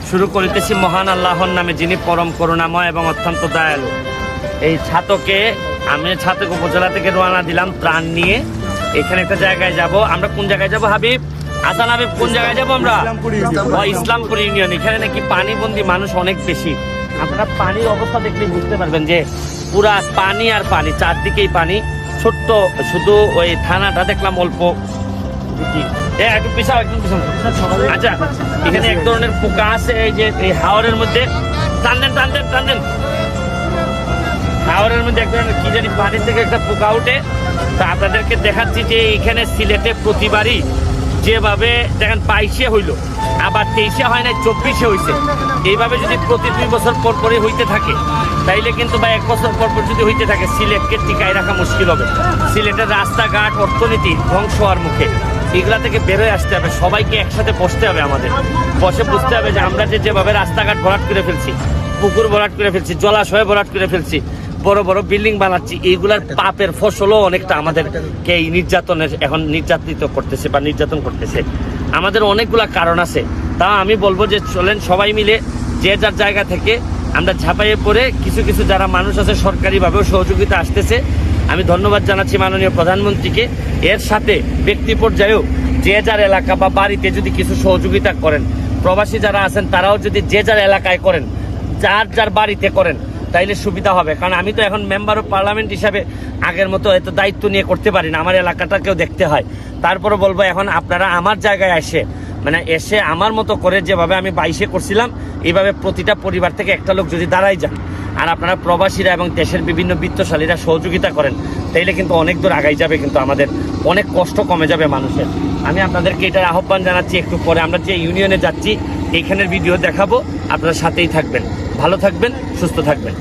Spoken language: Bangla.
শুরু করিতেছি মহান আল্লাহর নামে, যিনি পরম করুণাময় এবং অত্যন্ত দয়ালু। এই ছাতকে আমি ছাতক উপজেলা থেকে রওনা দিলাম ত্রাণ নিয়ে। এখানে একটা জায়গায় যাব। আমরা কোন জায়গায় যাব হাবিব? আসান হাবিব, কোন জায়গায় যাব আমরা? ইসলামপুর ইউনিয়ন। এখানে নাকি পানিবন্দী মানুষ অনেক বেশি। আপনারা পানির অবস্থা দেখলে বুঝতে পারবেন যে পুরা পানি আর পানি, চারদিকেই পানি। ছোট্ট শুধু ওই থানাটা দেখলাম অল্প। একটু পিছাও, একটু পিছাও। আচ্ছা, এখানে এক ধরনের পোকা আছে এই যে এই হাওরের মধ্যে। টানদেন টানদেন টানদেন। হাওরের মধ্যে এক ধরনের কি জানি পানি থেকে একটা পোকা উঠে। তা আপনাদেরকে দেখাচ্ছি যে এখানে সিলেটে প্রতিবারই যেভাবে দেখেন 22-এ হইল, আবার 23-এ হয় না, 24-এ হয়েছে। এইভাবে যদি প্রতি 2 বছর পর পরে হইতে থাকে তাইলে কিন্তু বা 1 বছর পর পর যদি হইতে থাকে সিলেটকে টিকায় রাখা মুশকিল হবে। সিলেটের রাস্তাঘাট, অর্থনীতি ধ্বংস হওয়ার মুখে। এগুলা থেকে বেরোয় আসতে হবে, সবাইকে একসাথে বসতে হবে। আমাদের বসে বুঝতে হবে যে আমরা যেভাবে রাস্তাঘাট ভরাট করে ফেলছি, পুকুর ভরাট করে ফেলছি, জলাশয় ভরাট করে ফেলছি, বড় বড় বিল্ডিং বানাচ্ছি, এইগুলার পাপের ফসলও অনেকটা আমাদেরকে এই নির্যাতনের এখন নির্যাতিত করতেছে বা নির্যাতন করতেছে। আমাদের অনেকগুলা কারণ আছে। তা আমি বলবো যে চলেন সবাই মিলে যে যার জায়গা থেকে আমরা ঝাঁপাইয়ে পড়ে কিছু কিছু যারা মানুষ আছে সরকারিভাবেও সহযোগিতা আসতেছে। আমি ধন্যবাদ জানাচ্ছি মাননীয় প্রধানমন্ত্রীকে। এর সাথে ব্যক্তি পর্যায়েও যে যার এলাকা বা বাড়িতে যদি কিছু সহযোগিতা করেন, প্রবাসী যারা আছেন তারাও যদি যে যার এলাকায় করেন, যার যার বাড়িতে করেন, তাইলে সুবিধা হবে। কারণ আমি তো এখন মেম্বার অফ পার্লামেন্ট হিসাবে আগের মতো এত দায়িত্ব নিয়ে করতে পারি না, আমার এলাকাটাকেও দেখতে হয়। তারপরে বলবো এখন আপনারা আমার জায়গায় এসে আমার মতো করে যেভাবে আমি 22-এ করছিলাম, এইভাবে প্রতিটা পরিবার থেকে একটা লোক যদি দাঁড়াই যান, আর আপনারা প্রবাসীরা এবং দেশের বিভিন্ন বিত্তশালীরা সহযোগিতা করেন, তাইলে কিন্তু অনেক দূর আগাই যাবে, কিন্তু আমাদের অনেক কষ্ট কমে যাবে মানুষের। আমি আপনাদেরকে এটার আহ্বান জানাচ্ছি। একটু পরে আমরা যে ইউনিয়নে যাচ্ছি এইখানের ভিডিও দেখাবো, আপনারা সাথেই থাকবেন। ভালো থাকবেন, সুস্থ থাকবেন।